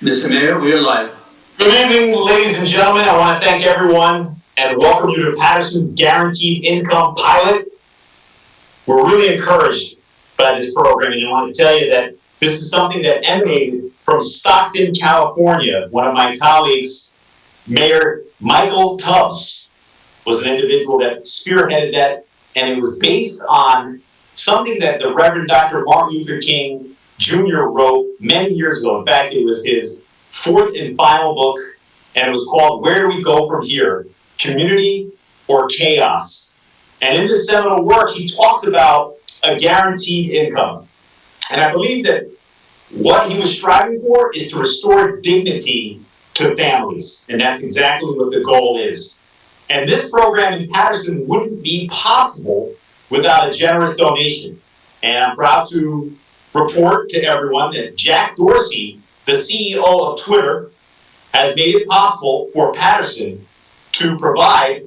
Mr. Mayor, we are live. Good evening, ladies and gentlemen. I want to thank everyone and welcome you to Paterson's Guaranteed Income Pilot. We're really encouraged by this program, and I want to tell you that this is something that emanated from Stockton, California. One of my colleagues, Mayor Michael Tubbs, was an individual that spearheaded that, and it was based on something that the Reverend Dr. Martin Luther King Jr. wrote many years ago. In fact, it was his fourth and final book, and it was called Where Do We Go From Here? Community or Chaos? And in this seminal work, he talks about a guaranteed income. And I believe that what he was striving for is to restore dignity to families. And that's exactly what the goal is. And this program in Paterson wouldn't be possible without a generous donation. And I'm proud to report to everyone that Jack Dorsey, the CEO of Twitter, has made it possible for Paterson to provide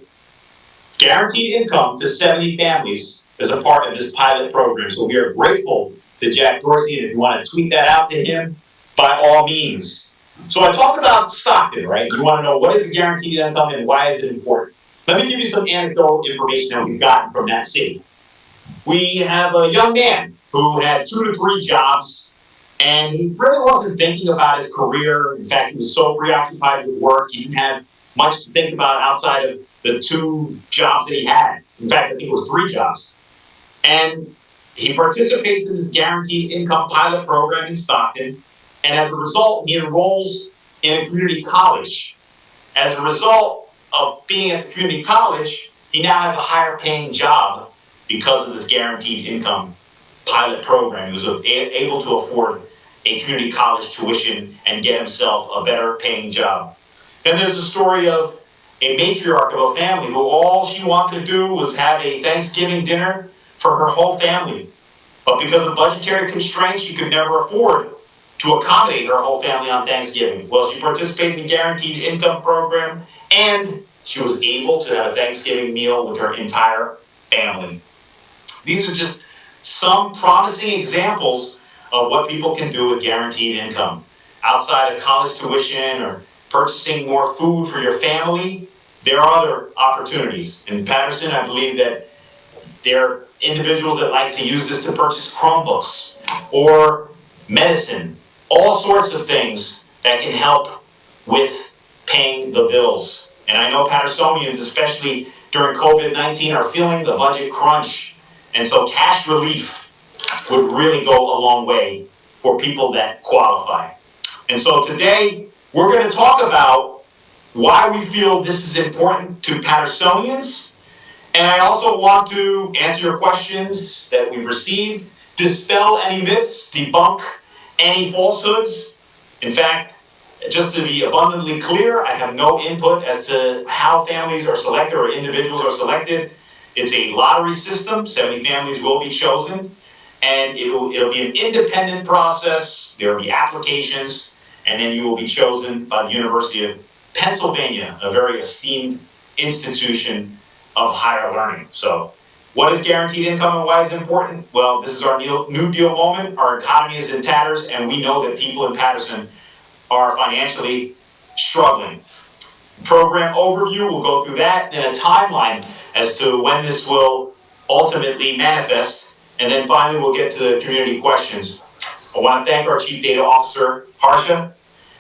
guaranteed income to 70 families as a part of this pilot program. So we are grateful to Jack Dorsey, and if you want to tweet that out to him, by all means. So I talked about Stockton, right? You want to know what is a guaranteed income and why is it important? Let me give you some anecdotal information that we've gotten from that city. We have a young man who had 2 to 3 jobs, and he really wasn't thinking about his career. In fact, he was so preoccupied with work, he didn't have much to think about outside of the 2 jobs that he had. In fact, I think it was 3 jobs. And he participates in this guaranteed income pilot program in Stockton, and as a result, he enrolls in a community college. As a result of being at the community college, he now has a higher paying job because of this guaranteed income pilot program. He was able to afford a community college tuition and get himself a better paying job. Then there's the story of a matriarch of a family who all she wanted to do was have a Thanksgiving dinner for her whole family. But because of budgetary constraints, she could never afford to accommodate her whole family on Thanksgiving. Well, she participated in the guaranteed income program, and she was able to have a Thanksgiving meal with her entire family. These are just some promising examples of what people can do with guaranteed income. Outside of college tuition or purchasing more food for your family, there are other opportunities. In Paterson, I believe that there are individuals that like to use this to purchase Chromebooks or medicine, all sorts of things that can help with paying the bills. And I know Patersonians, especially during COVID-19, are feeling the budget crunch. And so cash relief would really go a long way for people that qualify. And so today, we're going to talk about why we feel this is important to Patersonians. And I also want to answer your questions that we've received, dispel any myths, debunk any falsehoods. In fact, just to be abundantly clear, I have no input as to how families are selected or individuals are selected. It's a lottery system. 70 families will be chosen, and it'll be an independent process. There will be applications, and then you will be chosen by the University of Pennsylvania, a very esteemed institution of higher learning. So what is guaranteed income and why is it important? Well, this is our New Deal moment. Our economy is in tatters, and we know that people in Paterson are financially struggling. Program overview, we'll go through that, and a timeline as to when this will ultimately manifest, and then finally we'll get to the community questions. I want to thank our Chief Data Officer, Harsha,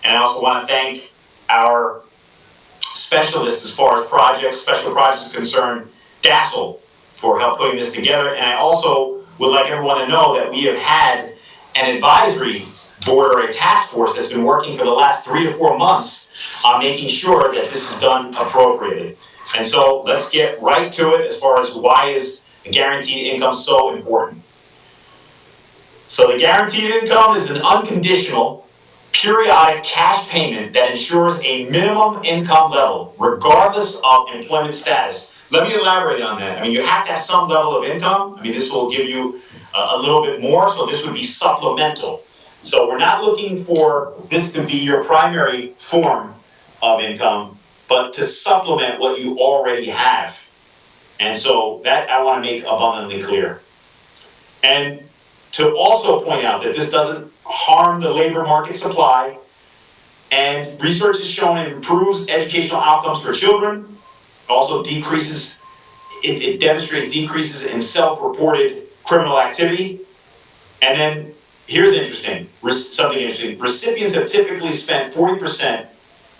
and I also want to thank our specialists as far as special projects are concerned, Dassel, for help putting this together. And I also would like everyone to know that we have had an advisory board or a task force that's been working for the last 3 to 4 months on making sure that this is done appropriately. And so let's get right to it as far as why is guaranteed income so important. So the guaranteed income is an unconditional, periodic cash payment that ensures a minimum income level, regardless of employment status. Let me elaborate on that. I mean, you have to have some level of income. I mean, this will give you a little bit more, so this would be supplemental. So we're not looking for this to be your primary form of income, but to supplement what you already have. And so that I want to make abundantly clear. And to also point out that this doesn't harm the labor market supply, And research has shown it improves educational outcomes for children, also decreases, it demonstrates decreases in self-reported criminal activity. And then here's something interesting. Recipients have typically spent 40%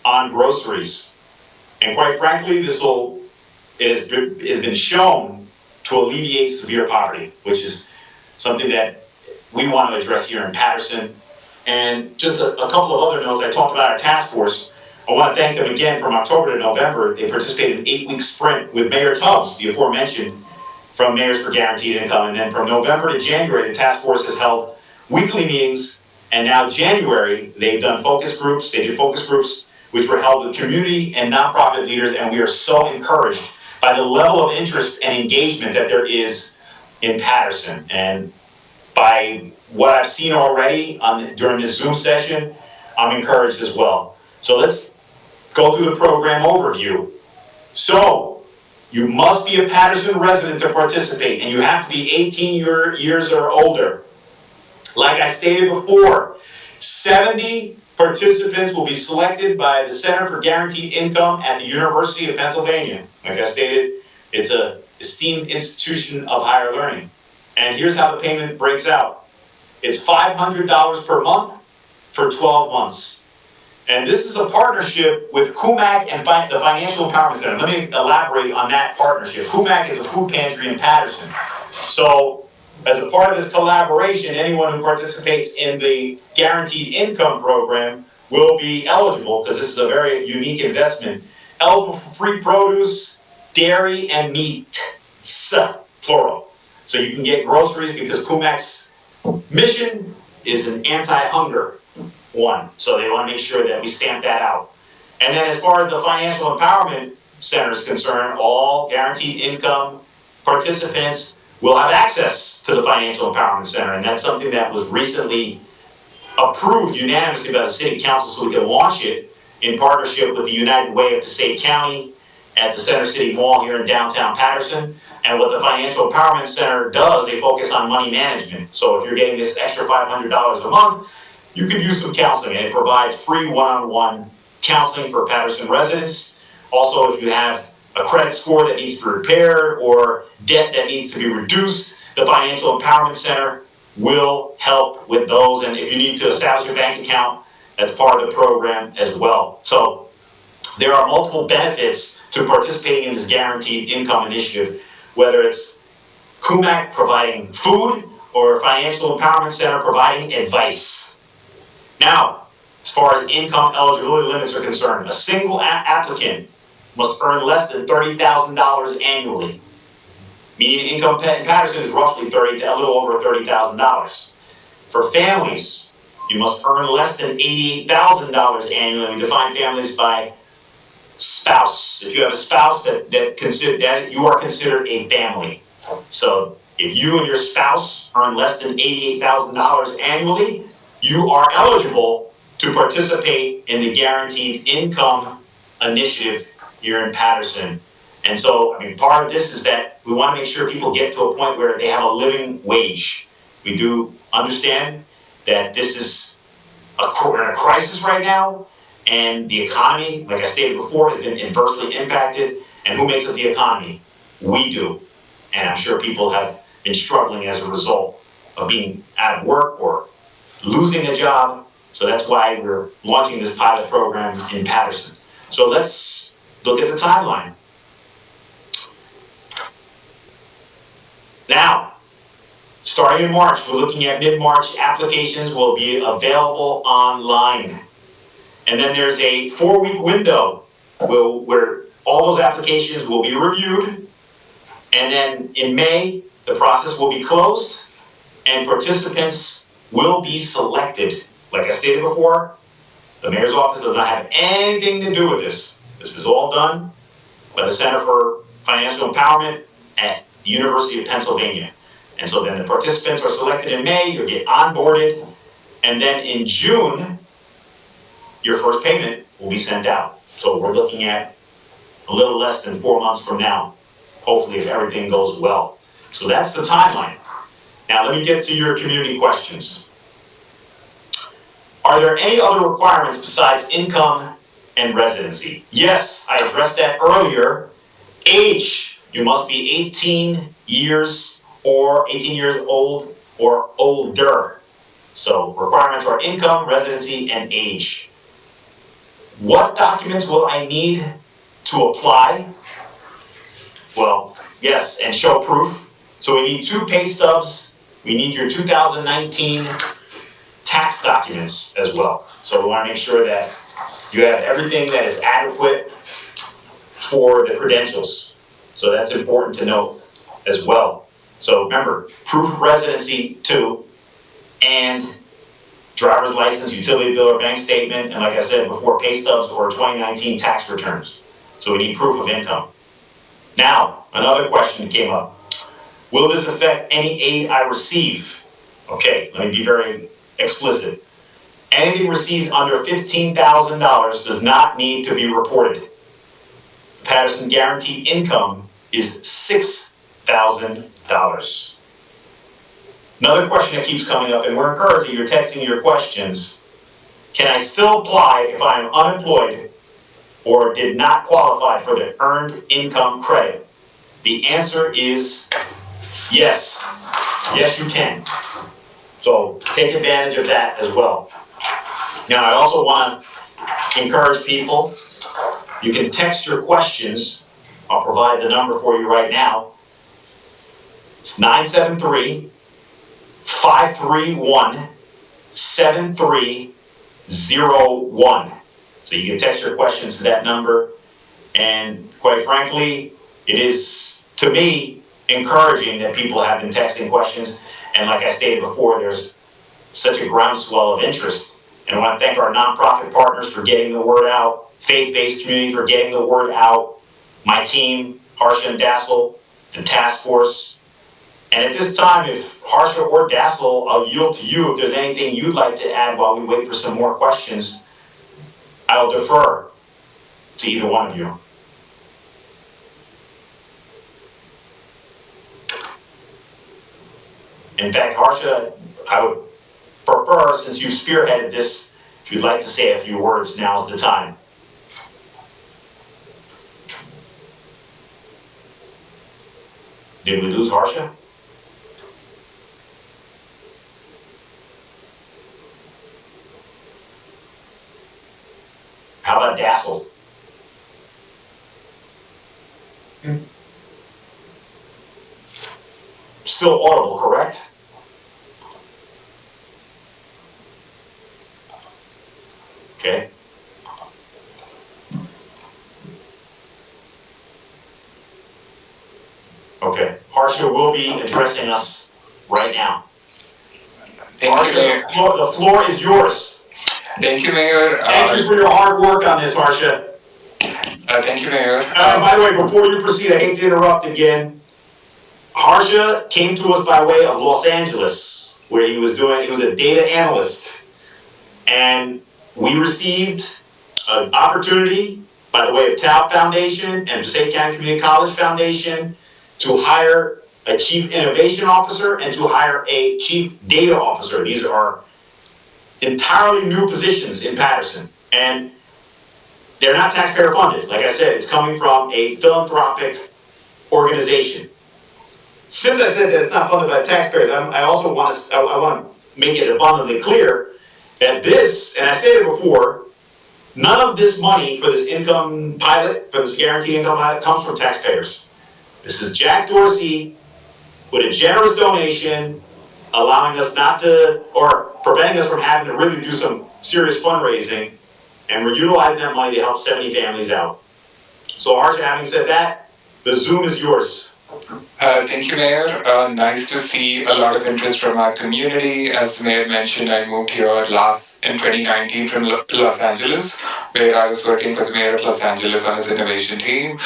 on groceries. And quite frankly, it has been shown to alleviate severe poverty, which is something that we want to address here in Paterson. And just a couple of other notes. I talked about our task force. I want to thank them again. From October to November, they participated in an 8-week sprint with Mayor Tubbs, the aforementioned, from Mayors for Guaranteed Income. And then from November to January, the task force has held weekly meetings. And now January, they've done focus groups. They did focus groups which were held with community and nonprofit leaders. And we are so encouraged by the level of interest and engagement that there is in Paterson. And by what I've seen already during this Zoom session, I'm encouraged as well. So let's go through the program overview. So you must be a Paterson resident to participate, and you have to be 18 years or older. Like I stated before, 70 participants will be selected by the Center for Guaranteed Income at the University of Pennsylvania. Like I stated, it's an esteemed institution of higher learning. And here's how the payment breaks out. It's $500 per month for 12 months. And this is a partnership with CUMAC and the Financial Empowerment Center. Let me elaborate on that partnership. CUMAC is a food pantry in Paterson. So as a part of this collaboration, anyone who participates in the Guaranteed Income Program will be eligible, because this is a very unique investment, eligible for free produce, dairy, and meat, plural. So you can get groceries, because CUMAC's mission is an anti-hunger one. So they want to make sure that we stamp that out. And then as far as the Financial Empowerment Center is concerned, all Guaranteed Income participants will have access to the Financial Empowerment Center. And that's something that was recently approved unanimously by the City Council, so we can launch it in partnership with the United Way of Passaic County at the Center City Mall here in downtown Paterson. And what the Financial Empowerment Center does, they focus on money management. So if you're getting this extra $500 a month, you can use some counseling, and it provides free one-on-one counseling for Paterson residents. Also, if you have a credit score that needs to be repaired or debt that needs to be reduced, the Financial Empowerment Center will help with those. And if you need to establish a bank account, that's part of the program as well. So there are multiple benefits to participating in this Guaranteed Income Initiative, whether it's CUMAC providing food or Financial Empowerment Center providing advice. Now, as far as income eligibility limits are concerned, a single applicant must earn less than $30,000 annually. Median income in Paterson is roughly a little over $30,000. For families, you must earn less than $88,000 annually. We define families by spouse. If you have a spouse that you are considered a family. So if you and your spouse earn less than $88,000 annually, you are eligible to participate in the Guaranteed Income Initiative here in Paterson. And so, part of this is that we want to make sure people get to a point where they have a living wage. We do understand that this is we're in a crisis right now, and the economy, like I stated before, has been adversely impacted. And who makes up the economy? We do. And I'm sure people have been struggling as a result of being out of work or losing a job. So that's why we're launching this pilot program in Paterson. So let's look at the timeline. Now, starting in March, we're looking at mid-March. Applications will be available online. And then there's a 4-week window where all those applications will be reviewed. And then in May, the process will be closed and participants will be selected. Like I stated before, the mayor's office does not have anything to do with this. This is all done by the Center for Financial Empowerment at the University of Pennsylvania. And so then the participants are selected in May, you'll get onboarded, and then in June, your first payment will be sent out. So we're looking at a little less than 4 months from now, hopefully, if everything goes well. So that's the timeline. Now let me get to your community questions. Are there any other requirements besides income and residency? Yes, I addressed that earlier. Age, you must be 18 years old or older. So requirements are income, residency, and age. What documents will I need to apply? Well, yes, and show proof. So we need 2 pay stubs. We need your 2019 tax documents as well. So we want to make sure that you have everything that is adequate for the credentials. So that's important to note as well. So remember, proof of residency 2, and driver's license, utility bill, or bank statement, and like I said before, pay stubs or 2019 tax returns. So we need proof of income. Now, another question came up. Will this affect any aid I receive? Okay, let me be very explicit. Anything received under $15,000 does not need to be reported. Paterson guaranteed income is $6,000. Another question that keeps coming up, and we're encouraging you're texting your questions. Can I still apply if I am unemployed or did not qualify for the earned income credit? The answer is yes. Yes, you can. So take advantage of that as well. Now, I also want to encourage people, you can text your questions. I'll provide the number for you right now. It's 973-531-7301. So you can text your questions to that number. And quite frankly, it is, to me, encouraging that people have been texting questions. And like I stated before, there's such a groundswell of interest. And I want to thank our nonprofit partners for getting the word out, faith-based community for getting the word out, my team, Harsha and Dassel, the task force. And at this time, if Harsha or Dassel, I'll yield to you if there's anything you'd like to add while we wait for some more questions. I'll defer to either one of you. In fact, Harsha, I would prefer, since you've spearheaded this, if you'd like to say a few words, now's the time. Did we lose Harsha? How about Dassel? Still audible, correct? Okay. Okay. Harsha will be addressing us right now. Thank you, Mayor. The floor is yours. Thank you, Mayor. Thank you for your hard work on this, Harsha. Thank you, Mayor. By the way, before you proceed, I hate to interrupt again. Harsha came to us by way of Los Angeles, where he was a data analyst. And we received an opportunity by the way of TALP Foundation and Passaic County Community College Foundation to hire a chief innovation officer and to hire a chief data officer. These are entirely new positions in Paterson. And they're not taxpayer funded. Like I said, it's coming from a philanthropic organization. Since I said that it's not funded by taxpayers, I also want to make it abundantly clear that this, and I stated before, none of this money for this income pilot, for this guaranteed income pilot, comes from taxpayers. This is Jack Dorsey with a generous donation, allowing us not to, or preventing us from having to really do some serious fundraising, and we're utilizing that money to help 70 families out. So Harsha, having said that, the Zoom is yours. Thank you, Mayor. Nice to see a lot of interest from our community. As the Mayor mentioned, I moved here in 2019 from Los Angeles, where I was working for the Mayor of Los Angeles on his innovation team.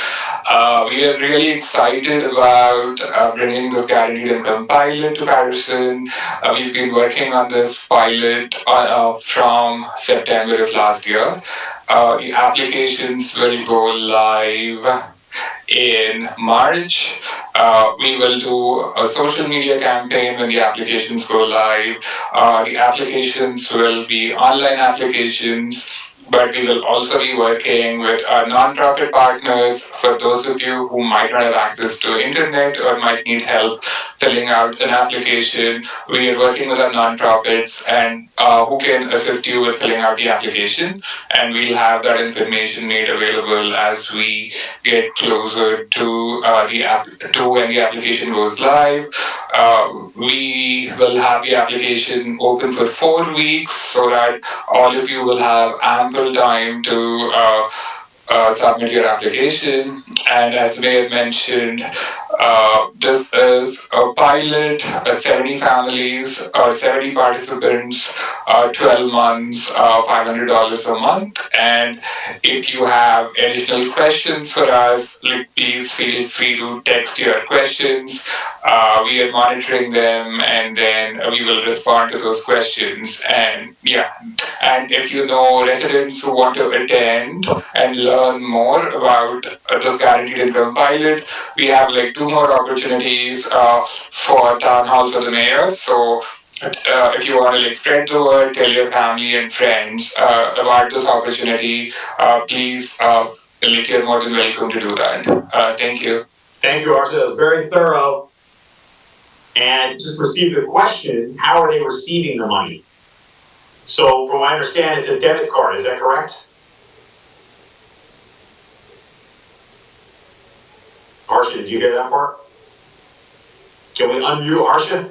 We are really excited about bringing this guaranteed income pilot to Paterson. We've been working on this pilot from September of last year. The applications will go live in March. We will do a social media campaign when the applications go live. The applications will be online applications, but we will also be working with our nonprofit partners. For those of you who might not have access to internet or might need help filling out an application, we are working with our nonprofits and who can assist you with filling out the application. And we'll have that information made available as we get closer to to when the application goes live. We will have the application open for 4 weeks so that all of you will have ample time to submit your application. And as the mayor mentioned, this is a pilot, 70 families or 70 participants, 12 months, $500 a month. And if you have additional questions for us, like, please feel free to text your questions. We are monitoring them, and then we will respond to those questions. And yeah, and if you know residents who want to attend and learn more about this guaranteed income pilot, we have like two more opportunities for town halls for the mayor. So if you want to like spread the word, tell your family and friends about this opportunity, please, like, you're more than welcome to do that. Thank you. Thank you, Archie. That was very thorough. And just received a question, how are they receiving the money? So from what I understand, it's a debit card, is that correct? Harsha, did you hear that part? Can we unmute Harsha?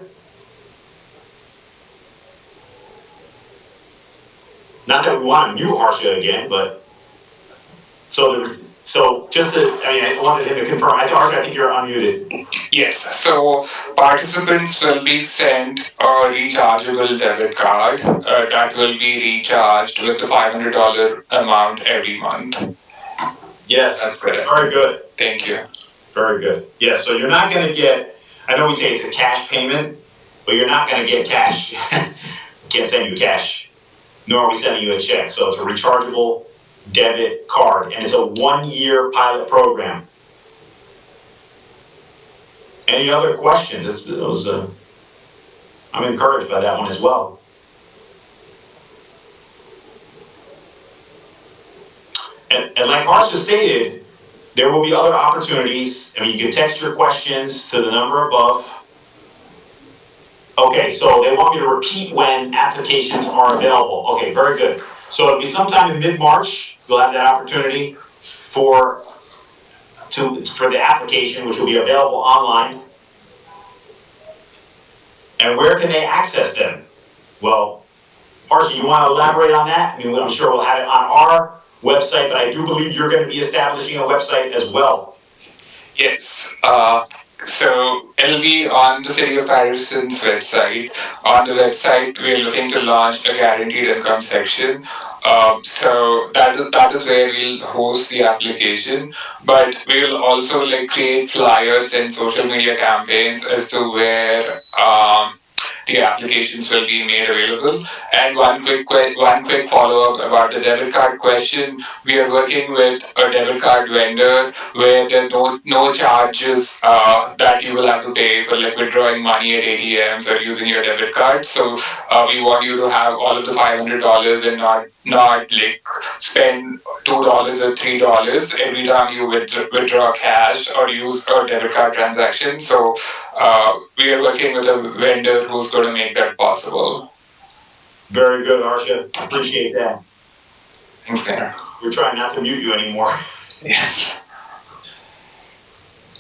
Not that we want to mute Harsha again, but so just to, I wanted him to confirm. Harsha, I think you're unmuted. Yes, so participants will be sent a rechargeable debit card that will be recharged with the $500 amount every month. Yes, that's correct. Very good. Thank you. Very good. Yes, so you're not going to get, I know we say it's a cash payment, but you're not going to get cash. Can't send you cash, nor are we sending you a check. So it's a rechargeable debit card, and it's a 1-year pilot program. Any other questions? I'm encouraged by that one as well. And like Harsha stated, there will be other opportunities. I mean, you can text your questions to the number above. Okay, so they want me to repeat when applications are available. Okay, very good. So it'll be sometime in mid-March, you'll have that opportunity for the application, which will be available online. And where can they access them? Well, Harsha, you want to elaborate on that? I mean, I'm sure we'll have it on our website, but I do believe you're going to be establishing a website as well. Yes. So it'll be on the City of Paterson's website. On the website, we're looking to launch a guaranteed income section. So that is where we'll host the application, but we will also like create flyers and social media campaigns as to where the applications will be made available. And one quick follow-up about the debit card question. We are working with a debit card vendor where there are no charges that you will have to pay for like withdrawing money at ATMs or using your debit card. So we want you to have all of the $500 and not like spend $2 or $3 every time you withdraw cash or use a debit card transaction. So we are working with a vendor who's going to make that possible. Very good, Harsha. Appreciate that. Thanks, Mayor. We're trying not to mute you anymore. Yes.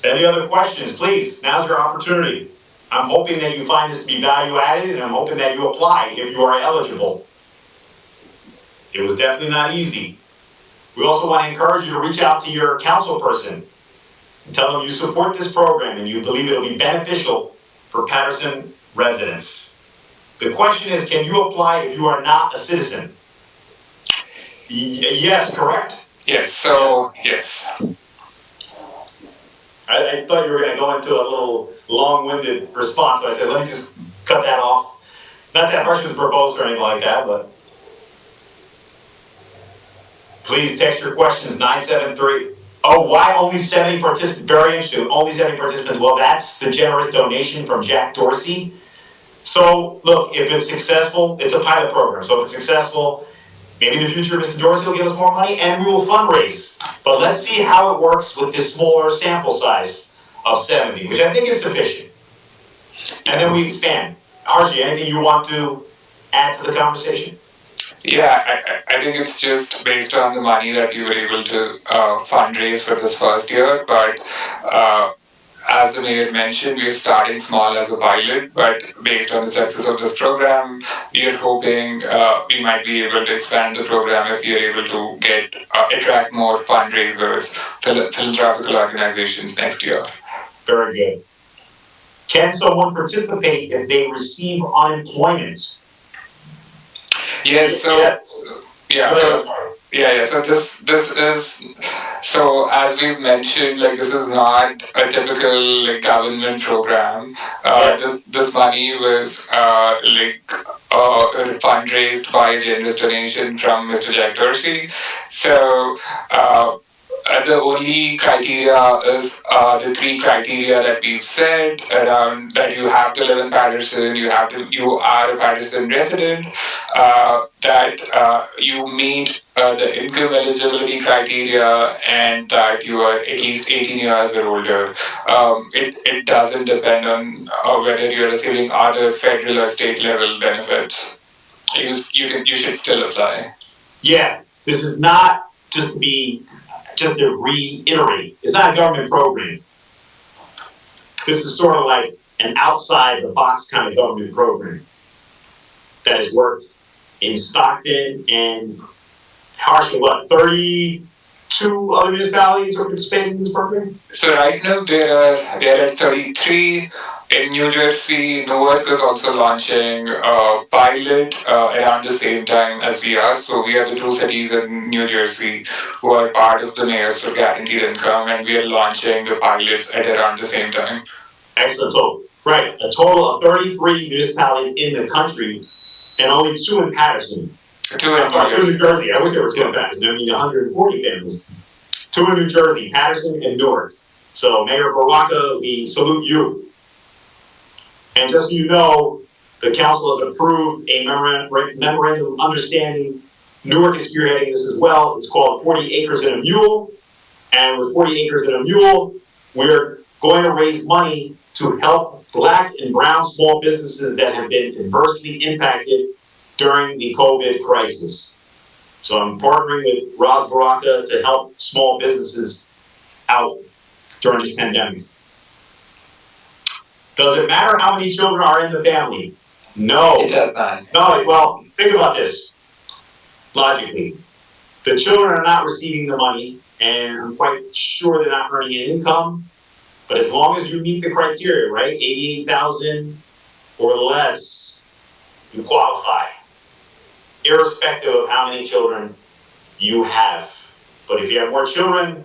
Any other questions, please? Now's your opportunity. I'm hoping that you find this to be value added, and I'm hoping that you apply if you are eligible. It was definitely not easy. We also want to encourage you to reach out to your council person and tell them you support this program and you believe it'll be beneficial for Paterson residents. The question is, can you apply if you are not a citizen? Yes, correct? Yes, so, yes. I thought you were going to go into a little long-winded response, so I said, let me just cut that off. Not that Harsh was verbose or anything like that, but please text your questions 973. Oh, why only 70 participants? Very interesting. Only 70 participants. Well, that's the generous donation from Jack Dorsey. So, look, if it's successful, it's a pilot program. So, if it's successful, maybe in the future Mr. Dorsey will give us more money and we will fundraise. But let's see how it works with this smaller sample size of 70, which I think is sufficient. And then we expand. Archie, anything you want to add to the conversation? Yeah, I think it's just based on the money that you were able to fundraise for this first year. But as the mayor mentioned, we're starting small as a pilot, but based on the success of this program, we are hoping we might be able to expand the program if we are able to get attract more fundraisers, philanthropic organizations next year. Very good. Can someone participate if they receive unemployment? Yes. So Yes. yeah. So this is, so as we've mentioned, like this is not a typical like government program. This money was fundraised by generous donation from Mr. Jack Dorsey. So the only criteria is the three criteria that we've said around that you have to live in Paterson, you are a Paterson resident, that you meet the income eligibility criteria, and that you are at least 18 years or older. It doesn't depend on whether you're receiving other federal or state level benefits. You should still apply. Yeah, this is not just to reiterate, it's not a government program. This is sort of like an outside the box kind of government program that has worked in Stockton and Harsha, what, 32 other municipalities are participating in this program? So right now there are 33 in New Jersey. Newark is also launching a pilot around the same time as we are. So we are the two cities in New Jersey who are part of the Mayors for Guaranteed Income, and we are launching the pilots at around the same time. Excellent. So, right, a total of 33 municipalities in the country, and only 2 in Paterson. 2 in New Jersey. I wish there were 2 in Paterson. I mean, 140 families. 2 in New Jersey, Paterson and Newark. So, Mayor Baraka, we salute you. And just so you know, the council has approved a memorandum of understanding. Newark is spearheading this as well. It's called 40 Acres and a Mule. And with 40 Acres and a Mule, we're going to raise money to help Black and brown small businesses that have been adversely impacted during the COVID crisis. So I'm partnering with Ras Baraka to help small businesses out during this pandemic. Does it matter how many children are in the family? No. It does not. No, well, think about this logically. The children are not receiving the money, and I'm quite sure they're not earning an income. But as long as you meet the criteria, right, 88,000 or less, you qualify, irrespective of how many children you have. But if you have more children,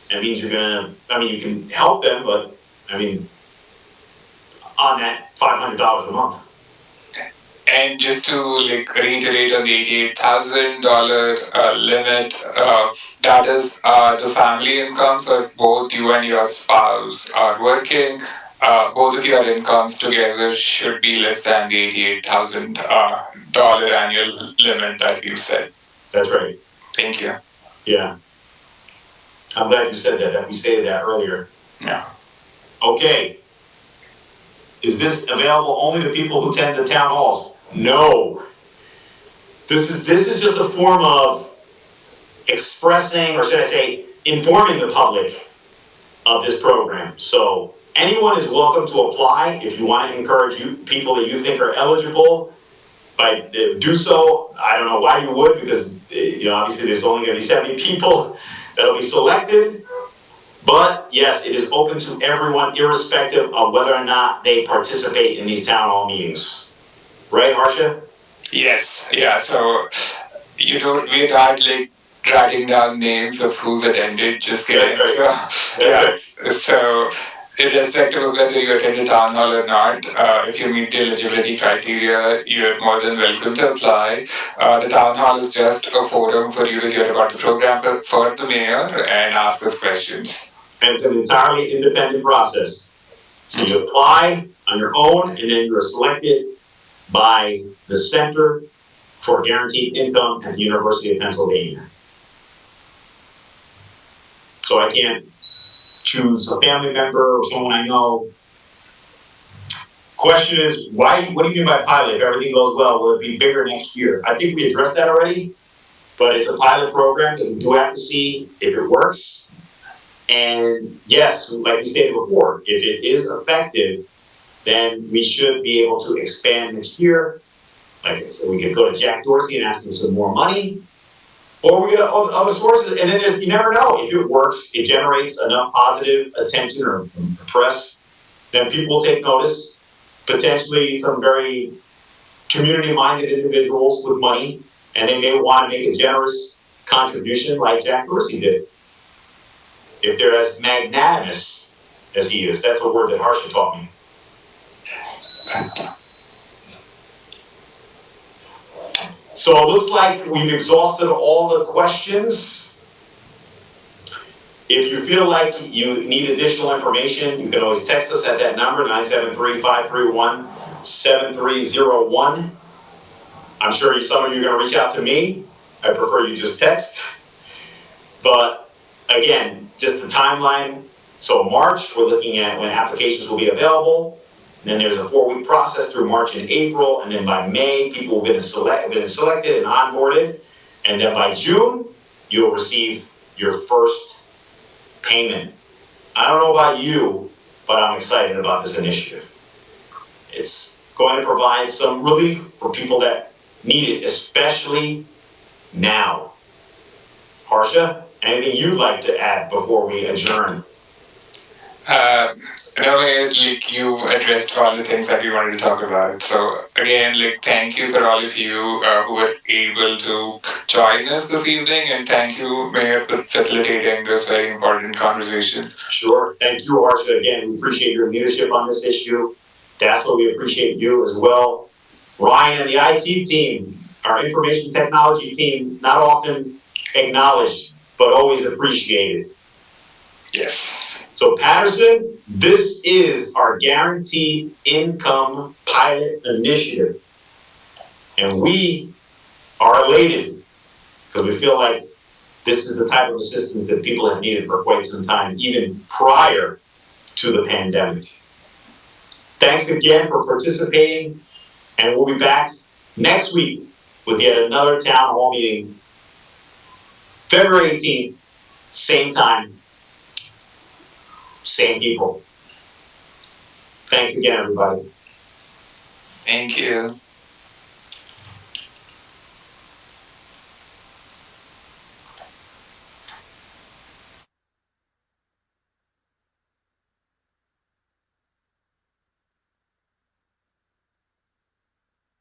that means you can help them, but on that $500 a month. And just to reiterate on the $88,000 limit, that is the family income. So if both you and your spouse are working, both of your incomes together should be less than the $88,000 annual limit that you said. That's right. Thank you. Yeah. I'm glad you said that we stated that earlier. Yeah. Okay. Is this available only to people who attend the town halls? No. This is just a form of expressing, or should I say, informing the public of this program. So anyone is welcome to apply. If you want to encourage people that you think are eligible, do so. I don't know why you would, because obviously there's only going to be 70 people that'll be selected. But yes, it is open to everyone, irrespective of whether or not they participate in these town hall meetings. Right, Harsha? Yes. Yeah. So we're not writing down names of who's attended. Just kidding. That's right. So, yeah. So irrespective of whether you attend the town hall or not, if you meet the eligibility criteria, you're more than welcome to apply. The town hall is just a forum for you to hear about the program for the mayor and ask us questions. And it's an entirely independent process. So you apply on your own, and then you're selected by the Center for Guaranteed Income at the University of Pennsylvania. So I can't choose a family member or someone I know. Question is, why? What do you mean by pilot? If everything goes well, will it be bigger next year? I think we addressed that already, but it's a pilot program that we do have to see if it works. And yes, like we stated before, if it is effective, then we should be able to expand next year. Like I said, we could go to Jack Dorsey and ask him some more money, or we get other sources. And then you never know if it works. It generates enough positive attention or press, then people will take notice. Potentially, some very community-minded individuals with money, and they may want to make a generous contribution, like Jack Dorsey did. If they're as magnanimous as he is, that's a word that Harsha taught me. So it looks like we've exhausted all the questions. If you feel like you need additional information, you can always text us at that number, 973-531-7301. I'm sure some of you are going to reach out to me. I prefer you just text. But again, just the timeline. So March, we're looking at when applications will be available. Then there's a 4-week process through March and April, and then by May, people have been selected and onboarded, and then by June, you'll receive your first payment. I don't know about you, but I'm excited about this initiative. It's going to provide some relief for people that need it, especially now. Harsha, anything you'd like to add before we adjourn? No, like you addressed all the things that we wanted to talk about. So again, like thank you for all of you who were able to join us this evening, and thank you, Mayor, for facilitating this very important conversation. Sure. Thank you, Harsha. Again, we appreciate your leadership on this issue. Dassel, we appreciate you as well. Ryan and the IT team, our information technology team, not often acknowledged, but always appreciated. Yes. So Paterson, this is our Guaranteed Income Pilot Initiative. And we are elated because we feel like this is the type of assistance that people have needed for quite some time, even prior to the pandemic. Thanks again for participating, and we'll be back next week with yet another town hall meeting. February 18th, same time, same people. Thanks again, everybody. Thank you.